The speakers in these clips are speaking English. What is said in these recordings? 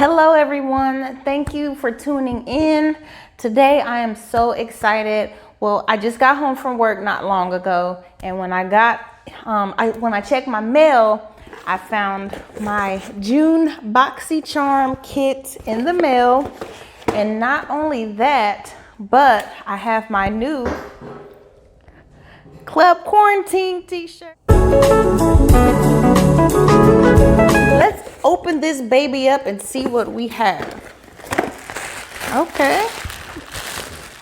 Hello everyone, thank you for tuning in. Today I am so excited. Well, I just got home from work not long ago, and when I checked my mail, I found my June Boxycharm kit in the mail. And not only that, but I have my new Club Quarantine t-shirt. Let's open this baby up and see what we have. Okay.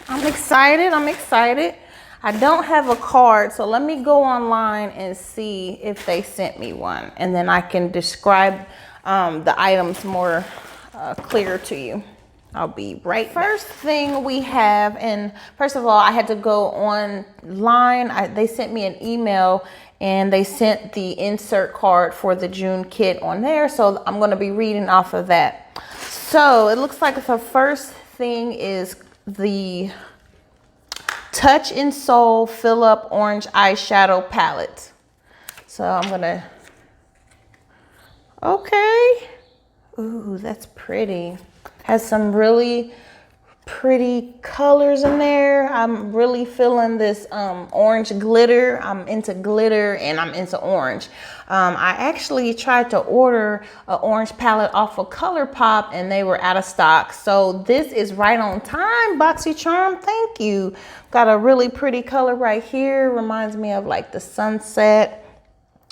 I'm excited. I don't have a card, so let me go online and see if they sent me one, and then I can describe the items more clear to you. I'll be right back. First thing we have, and first of all, I had to go online. They sent me an email and they sent the insert card for the June kit on there. So I'm going to be reading off of that. So it looks like the first thing is the Touch in Soul Fill Up Orange Eyeshadow Palette. So I'm going to, okay. Ooh, that's pretty. Has some really pretty colors in there. I'm really feeling this orange glitter. I'm into glitter and I'm into orange. I actually tried to order an orange palette off of ColourPop and they were out of stock. So this is right on time, Boxycharm. Thank you. Got a really pretty color right here. Reminds me of like the sunset.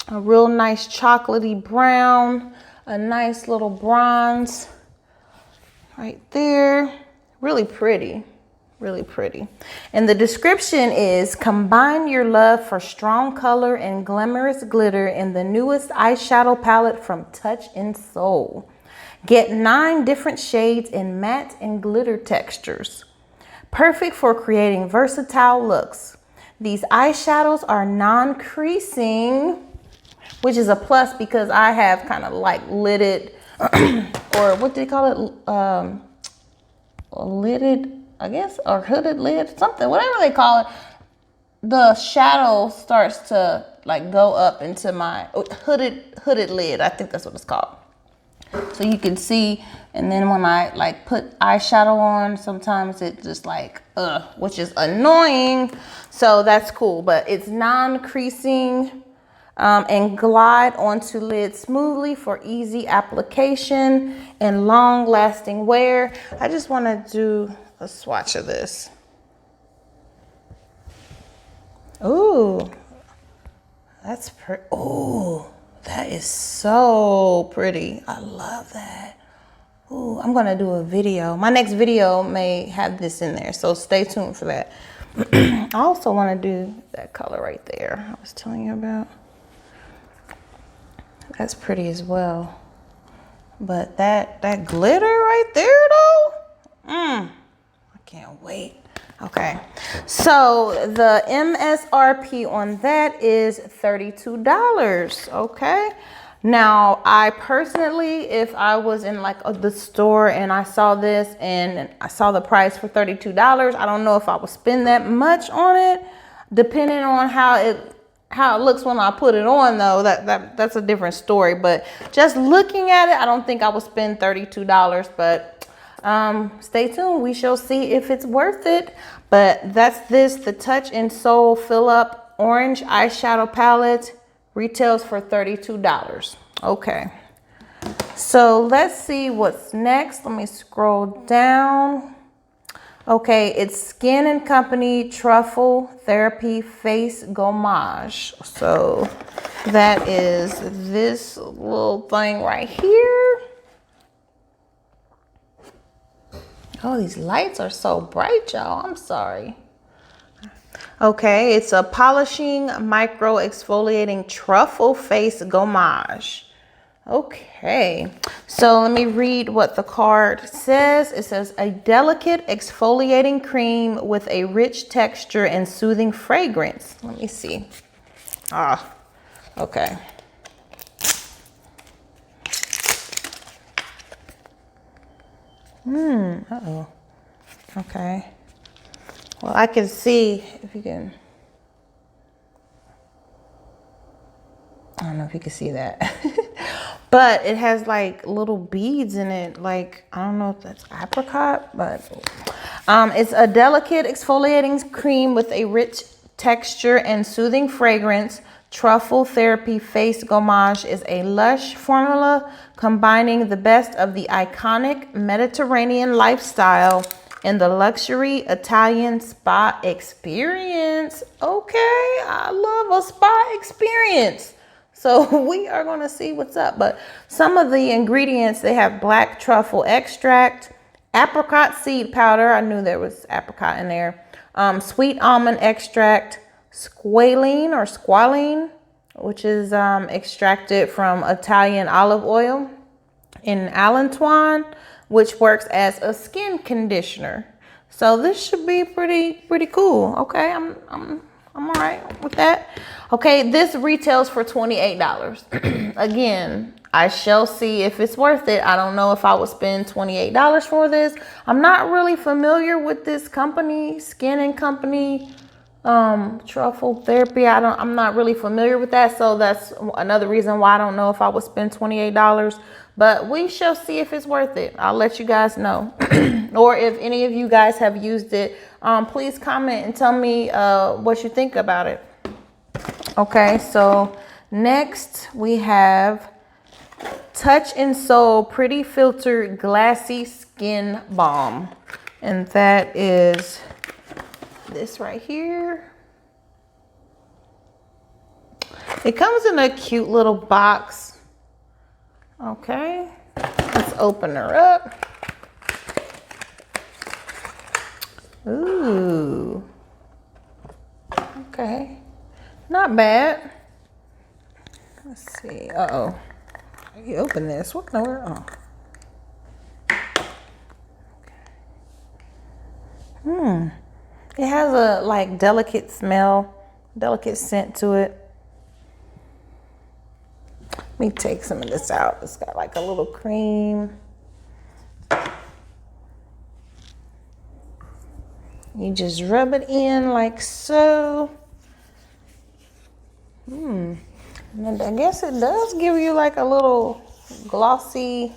A real nice chocolatey brown. A nice little bronze right there. Really pretty, really pretty. And the description is: combine your love for strong color and glamorous glitter in the newest eyeshadow palette from Touch in Soul. Get 9 different shades in matte and glitter textures. Perfect for creating versatile looks. These eyeshadows are non-creasing, which is a plus because I have kind of like lidded, or what do they call it? Lidded, I guess, or hooded lid, something, whatever they call it. The shadow starts to like go up into my hooded lid. I think that's what it's called. So you can see, and then when I like put eyeshadow on, sometimes it just like, which is annoying. So that's cool, but it's non-creasing. And glide onto lid smoothly for easy application and long lasting wear. I just want to do a swatch of this. Ooh, that's pretty. Ooh, that is so pretty. I love that. Ooh, I'm going to do a video. My next video may have this in there, so stay tuned for that. I also want to do that color right there I was telling you about. That's pretty as well. But that glitter right there though, I can't wait. Okay, so the MSRP on that is $32. Okay, now I personally, if I was in like the store and I saw this and I saw the price for $32, I don't know if I would spend that much on it, depending on how it looks when I put it on though. That's a different story. But just looking at it, I don't think I would spend $32. But stay tuned, we shall see if it's worth it. But that's the Touch in Soul Fill Up Orange Eyeshadow Palette. Retails for $32. Okay, so let's see what's next. Let me scroll down. Okay, it's Skin and Company Truffle Therapy Face Gamache. So that is this little thing right here. Oh, these lights are so bright, y'all. I'm sorry. Okay, it's a polishing micro exfoliating truffle face gomage. Okay, so let me read what the card says. It says a delicate exfoliating cream with a rich texture and soothing fragrance. Let me see. Okay. Uh-oh. Okay. Well, I can see if you can. I don't know if you can see that. but it has like little beads in it. Like, I don't know if that's apricot, but it's a delicate exfoliating cream with a rich texture and soothing fragrance. Truffle Therapy Face Gamache is a lush formula combining the best of the iconic Mediterranean lifestyle and the luxury Italian spa experience. Okay, I love a spa experience. So we are going to see what's up. But some of the ingredients, they have black truffle extract, apricot seed powder. I knew there was apricot in there. Sweet almond extract, squalene, which is extracted from Italian olive oil, and allantoin, which works as a skin conditioner. So this should be pretty cool. Okay, I'm all right with that. Okay, this retails for $28. Again, I shall see if it's worth it. I don't know if I would spend $28 for this. I'm not really familiar with this company, Skin and Company, Truffle Therapy. I'm not really familiar with that. So that's another reason why I don't know if I would spend $28. But we shall see if it's worth it. I'll let you guys know. Or if any of you guys have used it, please comment and tell me what you think about it. Okay, so next we have Touch and Soul Pretty Filtered Glassy Skin Balm. And that is this right here. It comes in a cute little box. Okay, let's open her up. Ooh, okay, not bad. Let's see. Uh-oh, you open this, what in the world? Oh. It has a like delicate smell, delicate scent to it. Let me take some of this out. It's got like a little cream. You just rub it in like so. And I guess it does give you like a little glossy.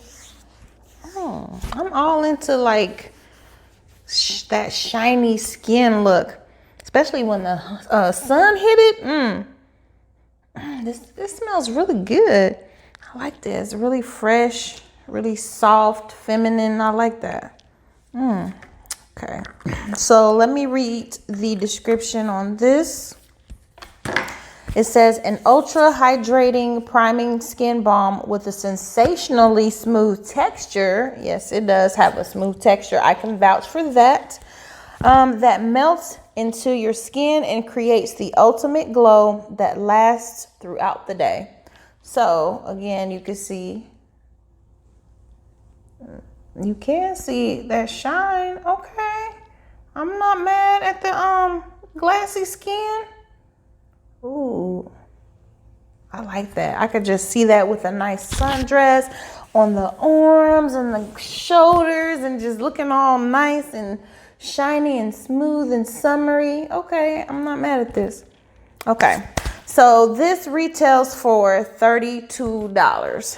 I'm all into like that shiny skin look, especially when the sun hit it. This smells really good. I like this. Really fresh, really soft, feminine. I like that. Okay, so let me read the description on this. It says, an ultra hydrating priming skin balm with a sensationally smooth texture. Yes, it does have a smooth texture. I can vouch for that. That melts into your skin and creates the ultimate glow that lasts throughout the day. So again, you can see that shine. Okay, I'm not mad at the glassy skin. Ooh, I like that. I could just see that with a nice sundress on the arms and the shoulders and just looking all nice and shiny and smooth and summery. Okay, I'm not mad at this. Okay, so this retails for $32.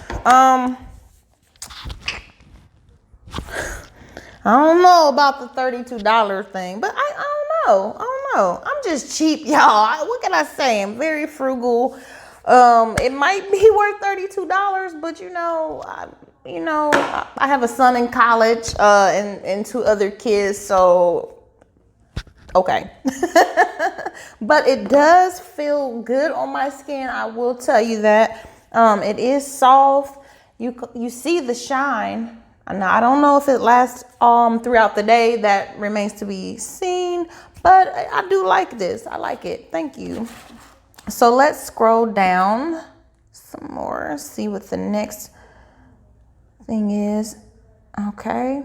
I don't know about the $32 thing, but I don't know. I'm just cheap, y'all. What can I say? I'm very frugal. It might be worth $32, but I have a son in college and two other kids, so okay. But it does feel good on my skin. I will tell you that. It is soft. You see the shine. Now, I don't know if it lasts throughout the day. That remains to be seen, but I do like this. I like it. Thank you. So let's scroll down some more, see what the next thing is. Okay.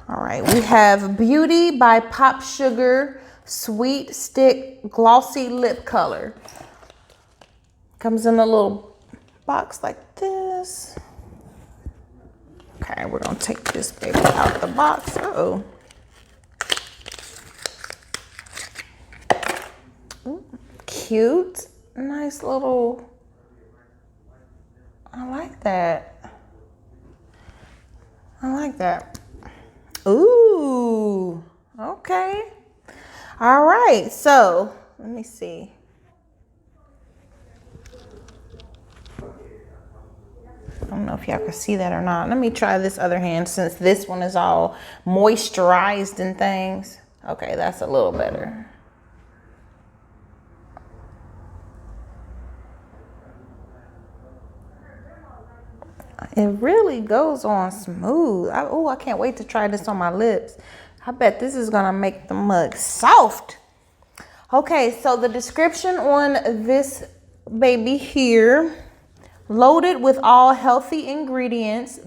All right. We have Beauty by Pop Sugar Sweet Stick Glossy Lip Color. Comes in a little box like this. Okay, we're gonna take this baby out the box. Uh-oh. Cute, nice little, I like that. I like that. Ooh, okay. All right, so let me see. I don't know if y'all can see that or not. Let me try this other hand since this one is all moisturized and things. Okay, that's a little better. It really goes on smooth. Oh, I can't wait to try this on my lips. I bet this is gonna make the mug soft. Okay, so the description on this baby here: loaded with all healthy ingredients.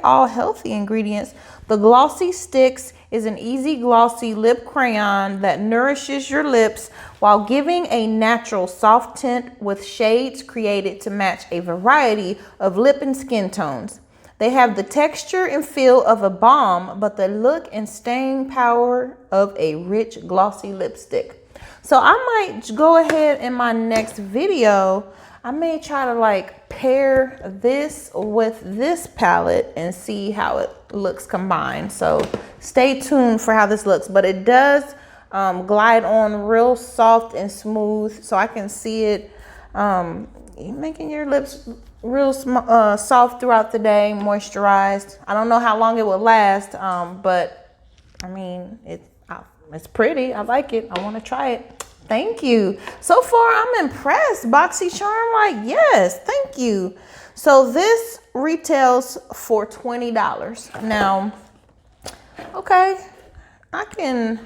All healthy ingredients. The Glossy Sticks is an easy glossy lip crayon that nourishes your lips while giving a natural soft tint with shades created to match a variety of lip and skin tones. They have the texture and feel of a balm, but the look and staying power of a rich glossy lipstick. So I might go ahead in my next video, I may try to like pair this with this palette and see how it looks combined. So stay tuned for how this looks, but it does glide on real soft and smooth. So I can see it making your lips real soft throughout the day, moisturized. I don't know how long it will last, but I mean, it's pretty. I like it. I want to try it. Thank you. So far, I'm impressed. Boxycharm, like, yes, thank you. So this retails for $20. Now, okay, I can,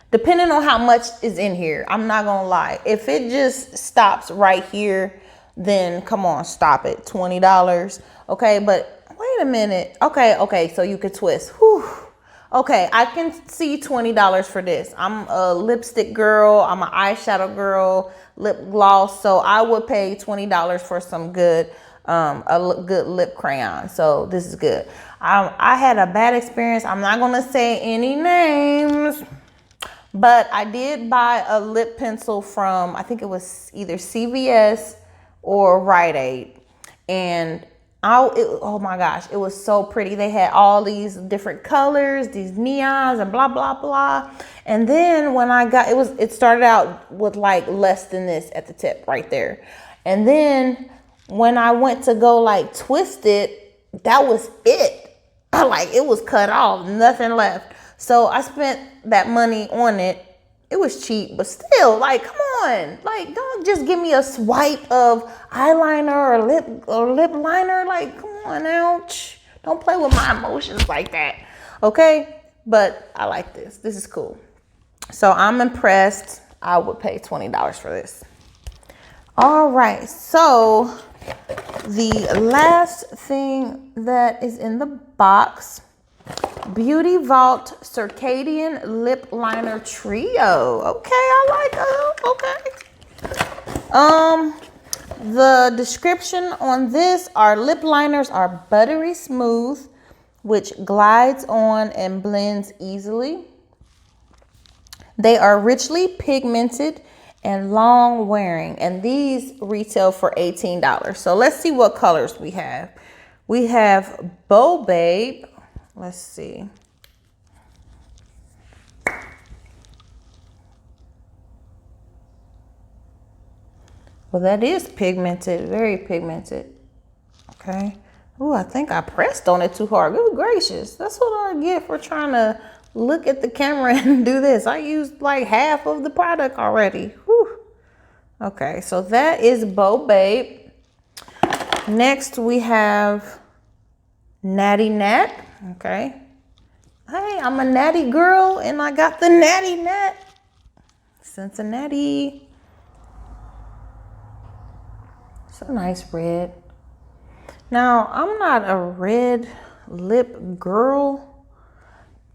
depending on how much is in here, I'm not gonna lie. If it just stops right here, then come on, stop it, $20. Okay, but wait a minute. Okay, so you could twist. Whew. Okay, I can see $20 for this. I'm a lipstick girl. I'm an eyeshadow girl, lip gloss. So I would pay $20 for some good, good lip crayon. So this is good. I had a bad experience. I'm not gonna say any names, but I did buy a lip pencil from, I think it was either CVS or Rite Aid, and oh my gosh, it was so pretty. They had all these different colors, these neons and blah, blah, blah. And then when I got, it started out with like less than this at the tip right there. And then when I went to go like twist it, that was it. Like it was cut off, nothing left. So I spent that money on it. It was cheap, but still, like, come on. Like, don't just give me a swipe of eyeliner or lip liner. Like, come on now. Don't play with my emotions like that. Okay? But I like this. This is cool. So I'm impressed. I would pay $20 for this. All right. So the last thing that is in the box, Beauty Vault Circadian Lip Liner Trio. Okay, I like it. Okay. The description on this, our lip liners are buttery smooth, which glides on and blends easily. They are richly pigmented and long wearing, and these retail for $18. So let's see what colors we have. We have Bow Babe. Let's see. Well, that is pigmented, very pigmented. Okay. Oh, I think I pressed on it too hard. Good gracious. That's what I get for trying to look at the camera and do this. I used like half of the product already. Whew. Okay, so that is Bow Babe. Next we have Natty Nat. Okay. Hey, I'm a natty girl and I got the Natty Nat. Cincinnati. It's a nice red. Now, I'm not a red lip girl.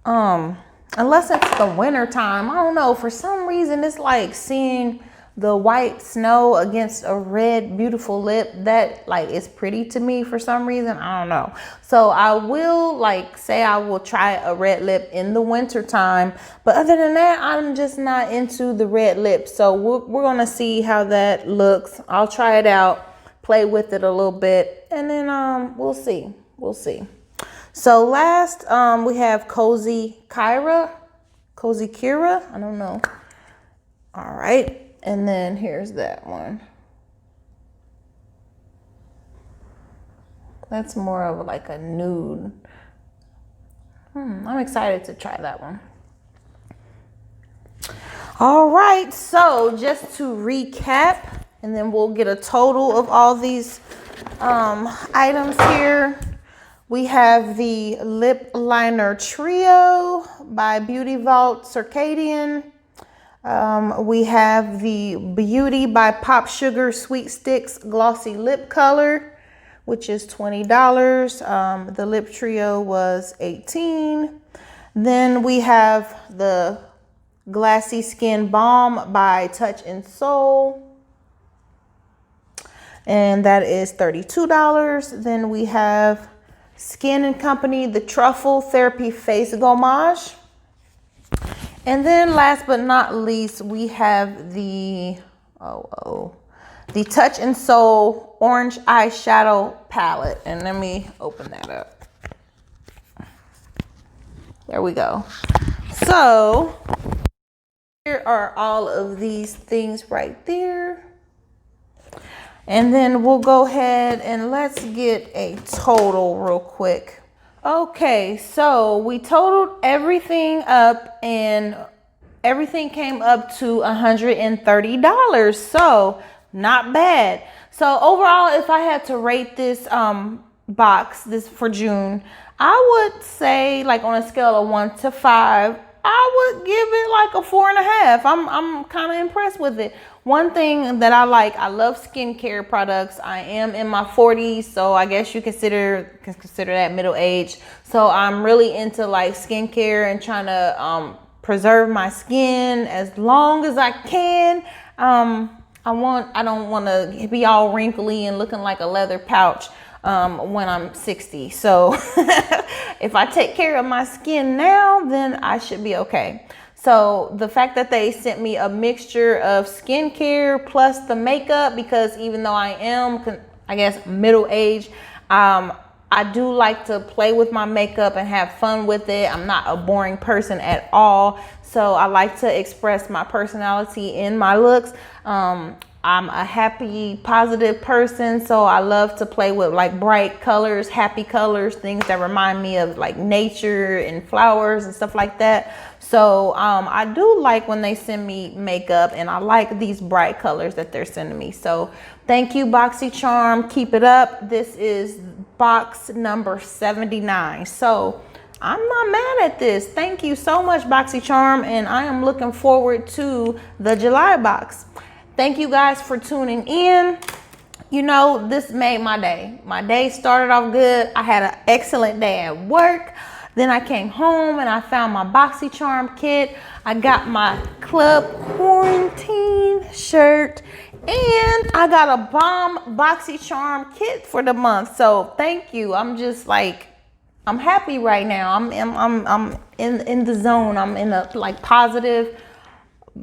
Unless it's the winter time. I don't know. For some reason, it's like seeing the white snow against a red, beautiful lip. That like is pretty to me for some reason. I don't know. So I will like say I will try a red lip in the winter time. But other than that, I'm just not into the red lips. So we're going to see how that looks. I'll try it out. play with it a little bit, and then we'll see. We'll see. So last, we have Cozy Kira. I don't know. All right, and then here's that one. That's more of like a nude. I'm excited to try that one. All right, so just to recap, and then we'll get a total of all these items here. We have the lip liner trio by Beauty Vault Circadian. We have the Beauty by Pop Sugar Sweet Sticks Glossy Lip Color, which is $20. The lip trio was $18. Then we have the Glassy Skin Balm by Touch and Soul, and that is $32. Then we have Skin & Company, the Truffle Therapy Face Gamache. And then last but not least, we have the the Touch and Soul Orange Eyeshadow Palette. And let me open that up. There we go. So here are all of these things right there. And then we'll go ahead and let's get a total real quick. Okay, so we totaled everything up and everything came up to $130. So not bad. So overall, if I had to rate this box, this for June, I would say, like, on a scale of 1 to 5, I would give it like a 4.5. I'm kind of impressed with it. One thing that I like, I love skincare products. I am in my 40s, so I guess you can consider that middle age. So I'm really into like skincare and trying to preserve my skin as long as I can. I don't want to be all wrinkly and looking like a leather pouch when I'm 60. So if I take care of my skin now, then I should be okay. So the fact that they sent me a mixture of skincare plus the makeup, because even though I am, I guess, middle age, I do like to play with my makeup and have fun with it. I'm not a boring person at all. So I like to express my personality in my looks. I'm a happy, positive person, so I love to play with like bright colors, happy colors, things that remind me of like nature and flowers and stuff like that. So I do like when they send me makeup, and I like these bright colors that they're sending me. So thank you, Boxycharm. Keep it up. This is box number 79. So I'm not mad at this. Thank you so much, Boxycharm, and I am looking forward to the July box. Thank you guys for tuning in. You know, this made my day. My day started off good. I had an excellent day at work. Then I came home and I found my Boxycharm kit. I got my Club Quarantine shirt, and I got a bomb Boxycharm kit for the month. So thank you. I'm just like, I'm happy right now. I'm in the zone. I'm in a like positive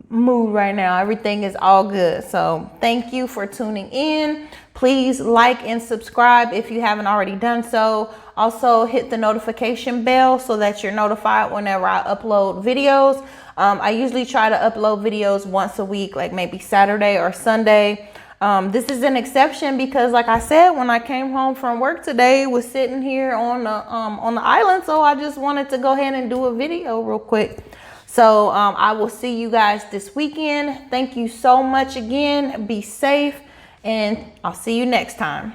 mood right now. Everything is all good. So thank you for tuning in. Please like and subscribe if you haven't already done so. Also hit the notification bell so that you're notified whenever I upload videos. I usually try to upload videos once a week, like maybe Saturday or Sunday. This is an exception because, like I said, when I came home from work today, was sitting here on the island, so I just wanted to go ahead and do a video real quick. So I will see you guys this weekend. Thank you so much again. Be safe, and I'll see you next time.